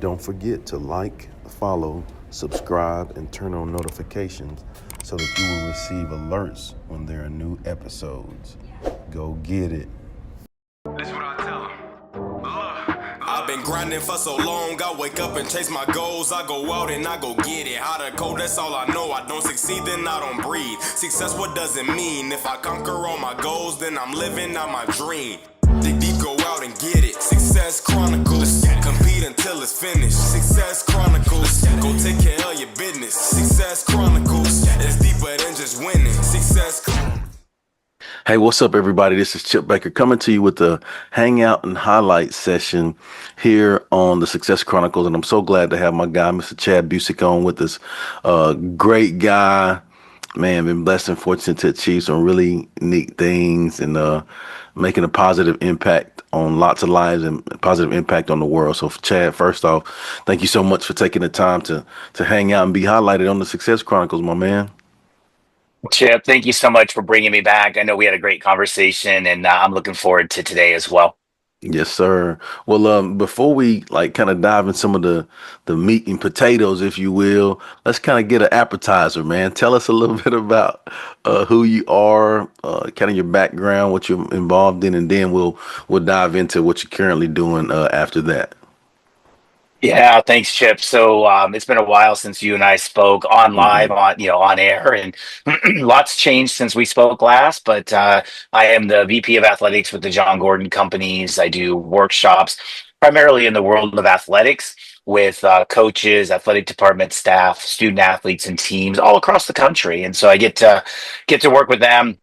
Don't forget to like, follow, subscribe, and turn on notifications so that you will receive alerts when there are new episodes. Go get it. That's what I tell them. I've been grinding for so long, I wake up and chase my goals. I go out and I go get it. How to code, that's all I know. I don't succeed, then I don't breathe. Success, what does it mean? If I conquer all my goals, then I'm living out my dream. Dig deep, go out and get it. Success Chronicles. Compete until it's finished. Success Chronicles. Go take care of your business. Success Chronicles. It's deeper than just winning. Success Chronicles. Hey, what's up, everybody? This is Chip Baker coming to you with the Hangout and Highlight session here on the Success Chronicles. And I'm so glad to have my guy, Mr. Chad Busick, on with us. Great guy. Man, been blessed and fortunate to achieve some really neat things and making a positive impact on lots of lives and a positive impact on the world. So, Chad, first off, thank you so much for taking the time to hang out and be highlighted on the Success Chronicles, my man. Chip, thank you so much for bringing me back. I know we had a great conversation, and I'm looking forward to today as well. Yes, sir. Well, before we like kind of dive in some of the meat and potatoes, if you will, let's kind of get an appetizer, man. Tell us a little bit about who you are, kind of your background, what you're involved in, and then we'll dive into what you're currently doing after that. Yeah, thanks, Chip. So it's been a while since you and I spoke on live, Hmm. on air, and lots changed since we spoke last. But I am the VP of Athletics with the John Gordon Companies. I do workshops primarily in the world of athletics with coaches, athletic department staff, student athletes, and teams all across the country. And so I get to work with them.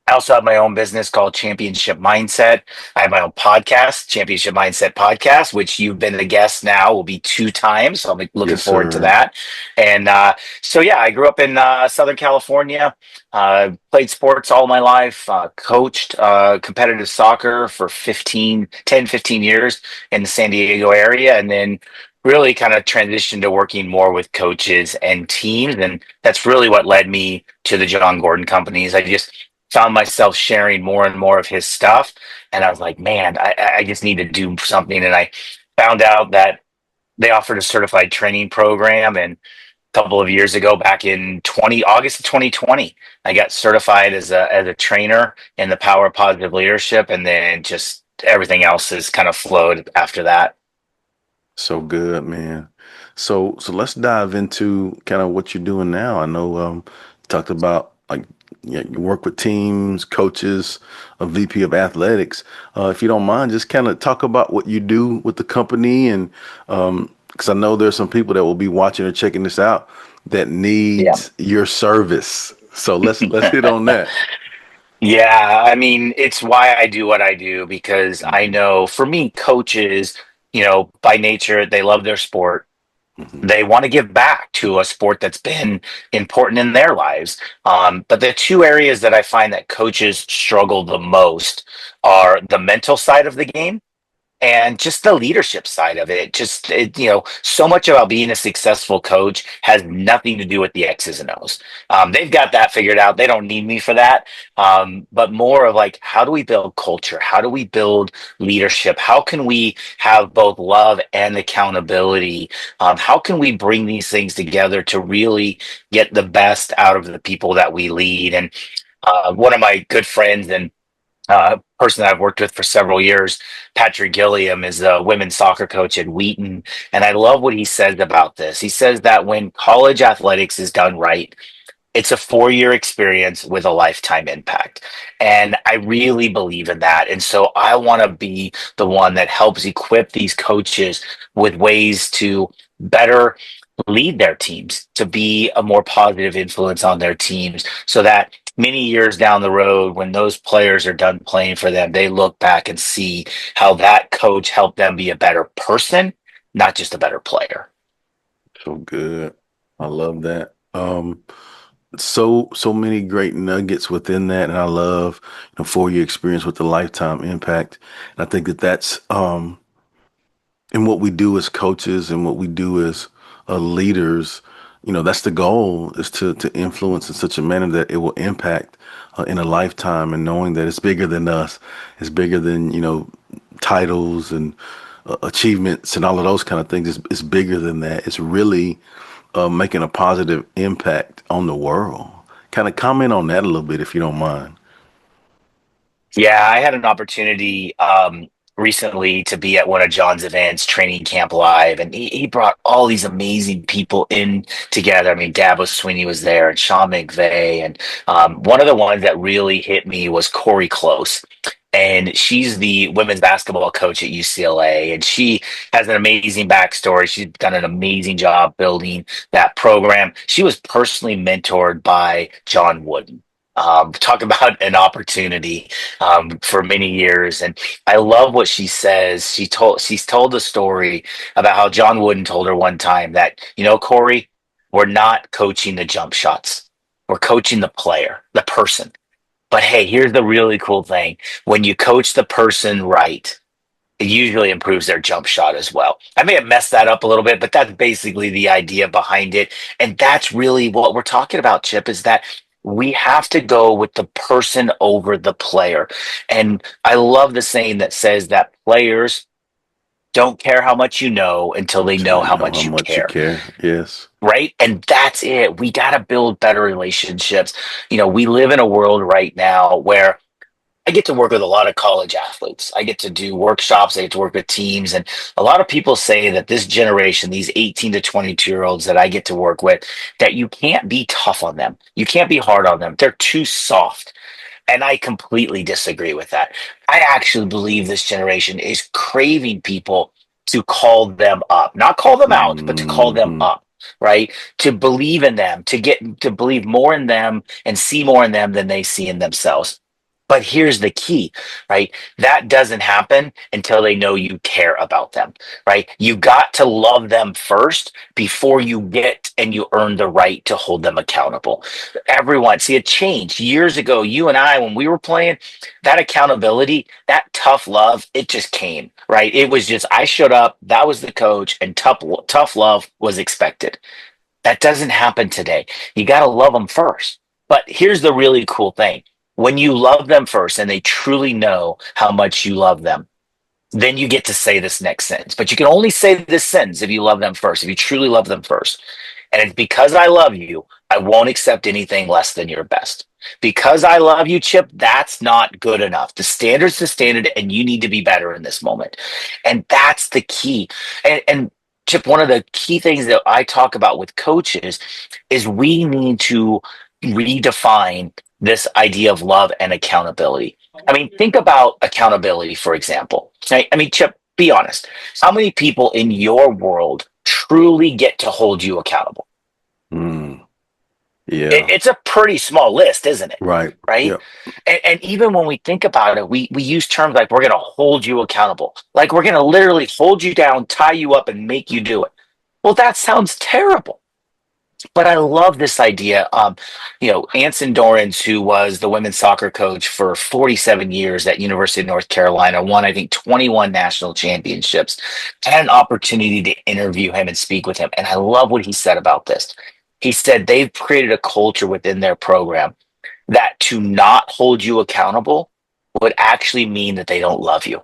I also have my own business called Championship Mindset. I have my own podcast, Championship Mindset Podcast, which you've been a guest now, will be two times. So I'm looking Yes, forward to sir. that. And so, yeah, I grew up in Southern California, played sports all my life, coached competitive soccer for 15 years in the San Diego area. And then really kind of transitioned to working more with coaches and teams. And that's really what led me to the John Gordon Companies. I just found myself sharing more and more of his stuff. And I was like, man, I just need to do something. And I found out that they offered a certified training program. And a couple of years ago, back in August of 2020, I got certified as a trainer in the power of positive leadership. And then just everything else has kind of flowed after that. So good, man. So let's dive into kind of what you're doing now. I know you talked about like yeah, you work with teams, coaches, a VP of athletics. If you don't mind, just kind of talk about what you do with the company and because I know there's some people that will be watching or checking this out that Yeah. needs your service. So let's hit on that. Yeah, I mean, it's why I do what I do because I Hmm. know for me, coaches, by nature, they love their sport. Hmm. They want to give back to a sport that's been important in their lives. But the two areas that I find that coaches struggle the most are the mental side of the game and just the leadership side of it. So much about being a successful coach has nothing to do with the X's and O's. They've got that figured out. They don't need me for that. But more of like, how do we build culture? How do we build leadership? How can we have both love and accountability? How can we bring these things together to really get the best out of the people that we lead? And one of my good friends and person that I've worked with for several years, Patrick Gilliam, is a women's soccer coach at Wheaton. And I love what he says about this. He says that when college athletics is done right, it's a 4 year experience with a lifetime impact. And I really believe in that. And so I want to be the one that helps equip these coaches with ways to better lead their teams, to be a more positive influence on their teams, so that many years down the road, when those players are done playing for them, they look back and see how that coach helped them be a better person, not just a better player. So good. I love that. So many great nuggets within that, and I love 4 year experience with the lifetime impact. And I think that that's and what we do as coaches and what we do as leaders. That's the goal is to influence in such a manner that it will impact in a lifetime, and knowing that it's bigger than us, it's bigger than titles and achievements and all of those kind of things. It's bigger than that. It's really making a positive impact on the world. Kind of comment on that a little bit if you don't mind. Yeah, I had an opportunity recently to be at one of John's events, Training Camp Live, and he brought all these amazing people in together. I mean, Dabo Sweeney was there, and Sean McVay, and one of the ones that really hit me was Corey Close. And she's the women's basketball coach at UCLA, and she has an amazing backstory. She's done an amazing job building that program. She was personally mentored by John Wooden. Talk about an opportunity for many years. And I love what she says. She's told the story about how John Wooden told her one time that, Corey, we're not coaching the jump shots. We're coaching the player, the person. But hey, here's the really cool thing. When you coach the person right, it usually improves their jump shot as well. I may have messed that up a little bit, but that's basically the idea behind it. And that's really what we're talking about, Chip, is that we have to go with the person over the player. And I love the saying that says that players don't care how much you know until they Until know they how know how much you much you care. care. Yes. Right. And that's it. We got to build better relationships. We live in a world right now where I get to work with a lot of college athletes. I get to do workshops. I get to work with teams. And a lot of people say that this generation, these 18 to 22-year-olds that I get to work with, that you can't be tough on them. You can't be hard on them. They're too soft. And I completely disagree with that. I actually believe this generation is craving people to call them up, not call them out, but to call them Hmm. up, right? To believe in them, to believe more in them and see more in them than they see in themselves. But here's the key, right? That doesn't happen until they know you care about them, right? You got to love them first before you get and you earn the right to hold them accountable. Everyone, see, it changed years ago. You and I, when we were playing, that accountability, that tough love, it just came, right? It was just, I showed up, that was the coach, and tough love was expected. That doesn't happen today. You got to love them first. But here's the really cool thing. When you love them first and they truly know how much you love them, then you get to say this next sentence. But you can only say this sentence if you love them first, if you truly love them first. And it's because I love you, I won't accept anything less than your best. Because I love you, Chip, that's not good enough. The standard's the standard, and you need to be better in this moment. And that's the key. And Chip, one of the key things that I talk about with coaches is we need to redefine this idea of love and accountability. I mean, think about accountability, for example. Right? I mean, Chip, be honest. How many people in your world truly get to hold you accountable? Mm. Yeah. It's a pretty small list, isn't it? Right. Right. Yep. And even when we think about it, we use terms like we're going to hold you accountable, like we're going to literally hold you down, tie you up, and make you do it. Well, that sounds terrible. But I love this idea. Anson Dorrance, who was the women's soccer coach for 47 years at University of North Carolina, won, I think, 21 national championships. I had an opportunity to interview him and speak with him. And I love what he said about this. He said they've created a culture within their program that to not hold you accountable would actually mean that they don't love you.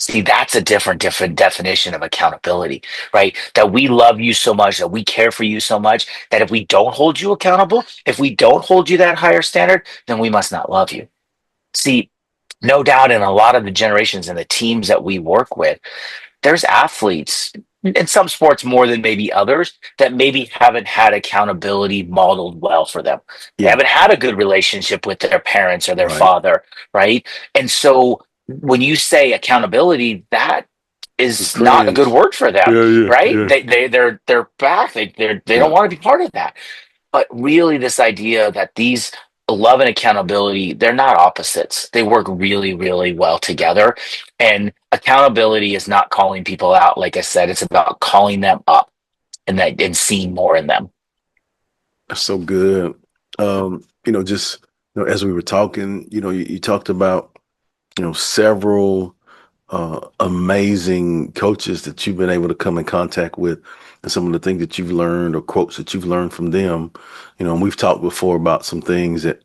See, that's a different definition of accountability, right? That we love you so much, that we care for you so much, that if we don't hold you accountable, if we don't hold you that higher standard, then we must not love you. See, no doubt in a lot of the generations and the teams that we work with, there's athletes in some sports more than maybe others that maybe haven't had accountability modeled well for them. They Yeah. haven't had a good relationship with their parents or their Right. father, right? And so when you say accountability, that It is not a good cringe. word for them, Yeah. Yeah. right? Yeah. They're back. They Yeah. don't want to be part of that. But really, this idea that these love and accountability, they're not opposites. They work really, really well together. And accountability is not calling people out. Like I said, it's about calling them up and seeing more in them. That's so good. Just as we were talking, you talked about several amazing coaches that you've been able to come in contact with, and some of the things that you've learned or quotes that you've learned from them. And we've talked before about some things that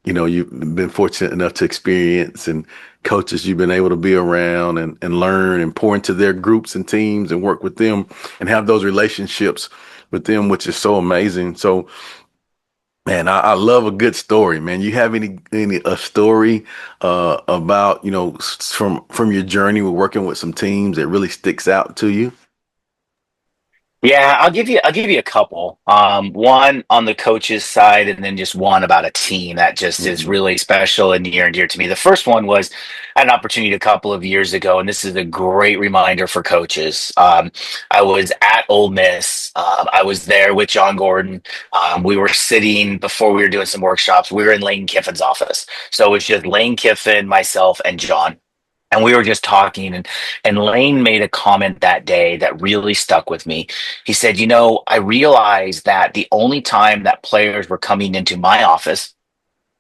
you've been fortunate enough to experience, and coaches you've been able to be around and learn and pour into their groups and teams and work with them and have those relationships with them, which is so amazing. So, man, I love a good story, man. You have any a story about, from your journey with working with some teams that really sticks out to you? Yeah, I'll give you a couple. One on the coaches side, and then just one about a team that just is Hmm. really special and near and dear to me. The first one was an opportunity a couple of years ago, and this is a great reminder for coaches. I was at Ole Miss. I was there with John Gordon. We were sitting before we were doing some workshops. We were in Lane Kiffin's office, so it was just Lane Kiffin, myself, and John, and we were just talking, and Lane made a comment that day that really stuck with me. He said, I realized that the only time that players were coming into my office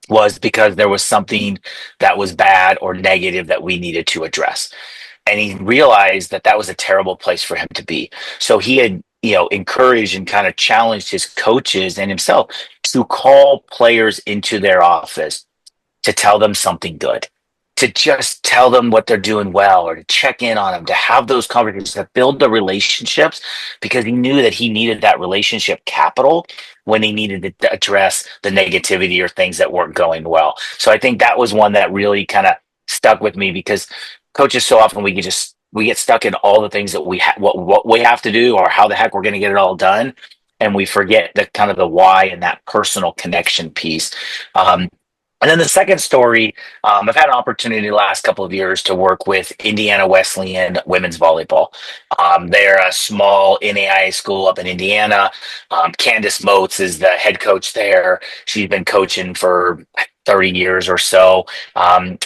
was because there was something that was bad or negative that we needed to address. And he realized that that was a terrible place for him to be. So he had, encouraged and kind of challenged his coaches and himself to call players into their office to tell them something good, to just tell them what they're doing well, or to check in on them, to have those conversations, to build the relationships, because he knew that he needed that relationship capital when he needed to address the negativity or things that weren't going well. So I think that was one that really kind of stuck with me, because coaches, so often we get stuck in all the things that what we have to do, or how the heck we're going to get it all done, and we forget the kind of the why and that personal connection piece. Um, and then the second story, I've had an opportunity the last couple of years to work with Indiana Wesleyan women's volleyball. They're a small NAIA school up in Indiana. Candace Moats is the head coach there. She's been coaching for 30 years or so.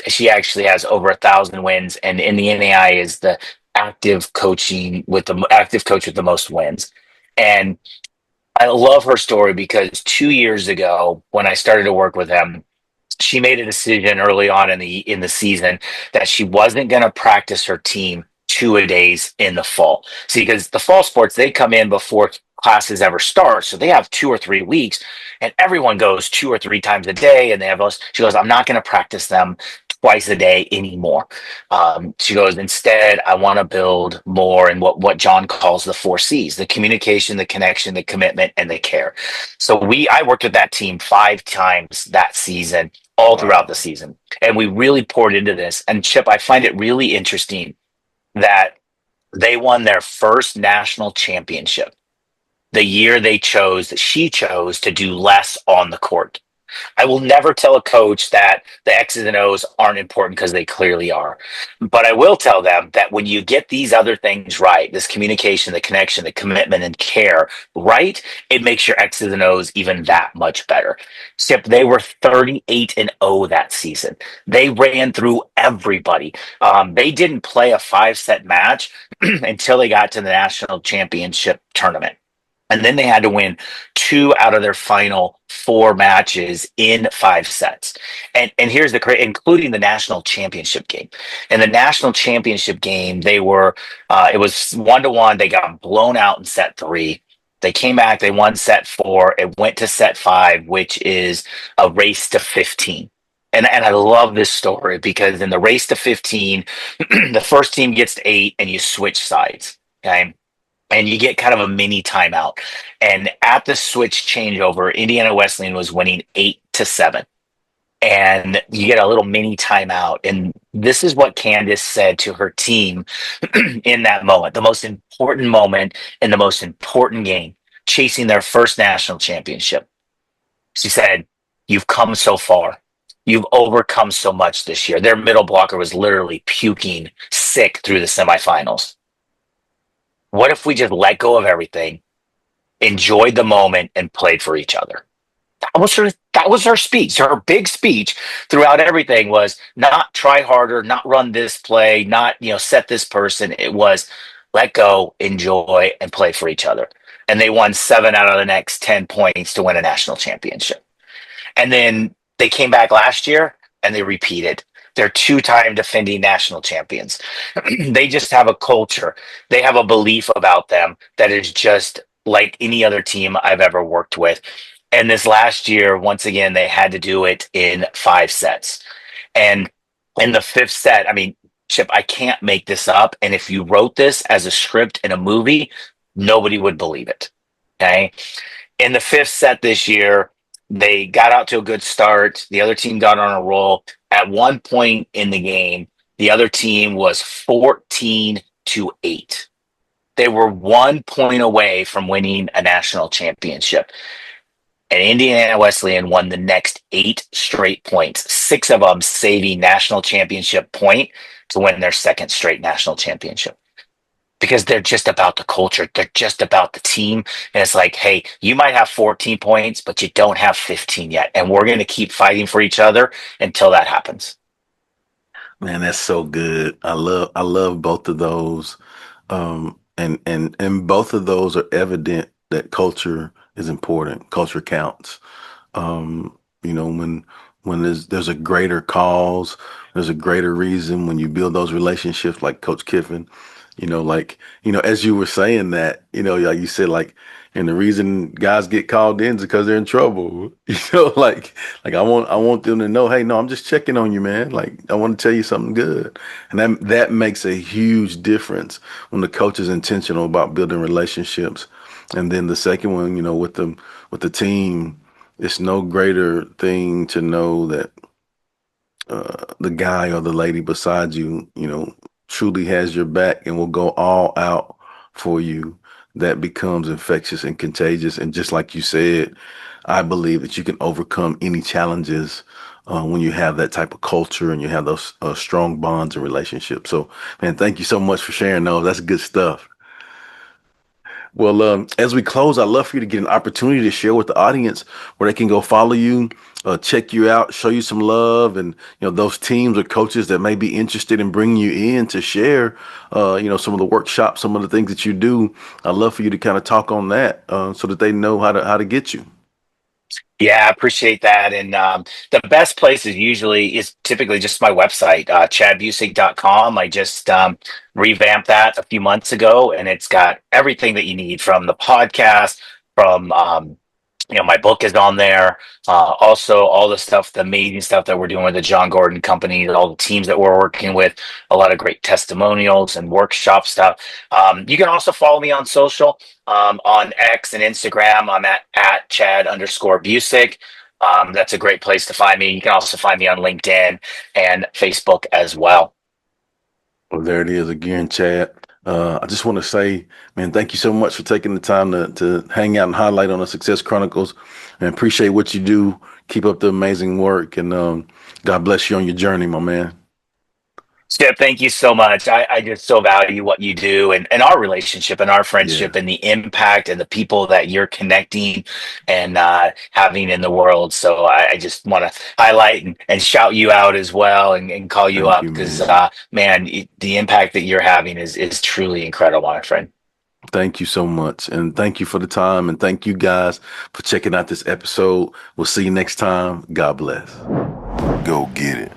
She actually has over 1,000 wins, and in the NAIA is the active coach with the most wins. And I love her story because 2 years ago, when I started to work with them, she made a decision early on in the season that she wasn't going to practice her team 2 a days in the fall. See, because the fall sports, they come in before classes ever start, so they have 2 or 3 weeks, and everyone goes 2 or 3 times a day, and they have those. She goes, I'm not going to practice them twice a day anymore. She goes, instead, I want to build more in what John calls the 4 C's: the communication, the connection, the commitment, and the care. So I worked with that team 5 times that season, all throughout the Wow. season. And we really poured into this. And Chip, I find it really interesting that they won their first national championship the year she chose to do less on the court. I will never tell a coach that the X's and O's aren't important, because they clearly are. But I will tell them that when you get these other things right, this communication, the connection, the commitment, and care right, it makes your X's and O's even that much better. Skip, they were 38-0 that season. They ran through everybody. They didn't play a 5-set match until they got to the national championship tournament. And then they had to win 2 out of their final 4 matches in 5 sets. And here's including the national championship game. In the national championship game, it was 1-1. They got blown out in set 3. They came back, they won set 4. It went to set 5, which is a race to 15. And I love this story because in the race to 15, the first team gets to 8 and you switch sides. Okay, and you get kind of a mini timeout. And at the switch changeover, Indiana Wesleyan was winning 8-7. And you get a little mini timeout. And this is what Candace said to her team in that moment, the most important moment in the most important game, chasing their first national championship. She said, "You've come so far. You've overcome so much this year." Their middle blocker was literally puking sick through the semifinals. What if we just let go of everything, enjoyed the moment, and played for each other? That was her speech. Her big speech throughout everything was not try harder, not run this play, not set this person. It was let go, enjoy, and play for each other. And they won 7 out of the next 10 points to win a national championship. And then they came back last year and they repeated. They're 2-time defending national champions. They just have a culture. They have a belief about them that is just like any other team I've ever worked with. And this last year, once again, they had to do it in 5 sets. And in the fifth set, I mean, Chip, I can't make this up. And if you wrote this as a script in a movie, nobody would believe it. Okay. In the fifth set this year, they got out to a good start. The other team got on a roll. At one point in the game, the other team was 14-8. They were 1 point away from winning a national championship. And Indiana Wesleyan won the next 8 straight points, 6 of them saving national championship point to win their second straight national championship. Because they're just about the culture. They're just about the team. And it's like, hey, you might have 14 points, but you don't have 15 yet. And we're going to keep fighting for each other until that happens. Man, that's so good. I love both of those. And both of those are evident that culture is important. Culture counts. When there's a greater cause, there's a greater reason when you build those relationships like Coach Kiffin, as you were saying that, like you said, and the reason guys get called in is because they're in trouble. Like I want them to know, hey, no, I'm just checking on you, man. Like I want to tell you something good. And that makes a huge difference when the coach is intentional about building relationships. And then the second one, with the team, it's no greater thing to know that the guy or the lady beside you, truly has your back and will go all out for you. That becomes infectious and contagious. And just like you said, I believe that you can overcome any challenges when you have that type of culture and you have those strong bonds and relationships. So, man, thank you so much for sharing those. That's good stuff. Well, as we close, I'd love for you to get an opportunity to share with the audience where they can go follow you, check you out, show you some love, and those teams or coaches that may be interested in bringing you in to share, some of the workshops, some of the things that you do. I'd love for you to kind of talk on that so that they know how to get you. Yeah, I appreciate that. And the best place is typically just my website, chadbusick.com. I just revamped that a few months ago, and it's got everything that you need from the podcast, from my book is on there. Also, all the stuff, the amazing stuff that we're doing with the John Gordon Company, all the teams that we're working with, a lot of great testimonials and workshop stuff. You can also follow me on social, on X and Instagram. I'm at Chad_Busick. That's a great place to find me. You can also find me on LinkedIn and Facebook as well. Well, there it is again, Chad. I just want to say, man, thank you so much for taking the time to hang out and highlight on the Success Chronicles, and appreciate what you do. Keep up the amazing work, and God bless you on your journey, my man. Skip, thank you so much. I just so value what you do and our relationship and our Yeah, friendship and the impact and the people that you're connecting and having in the world. So I just want to highlight and shout you out as well and call you thank up you, because, man. man, the impact that you're having is truly incredible, my friend. Thank you so much, and thank you for the time, and thank you guys for checking out this episode. We'll see you next time. God bless. Go get it.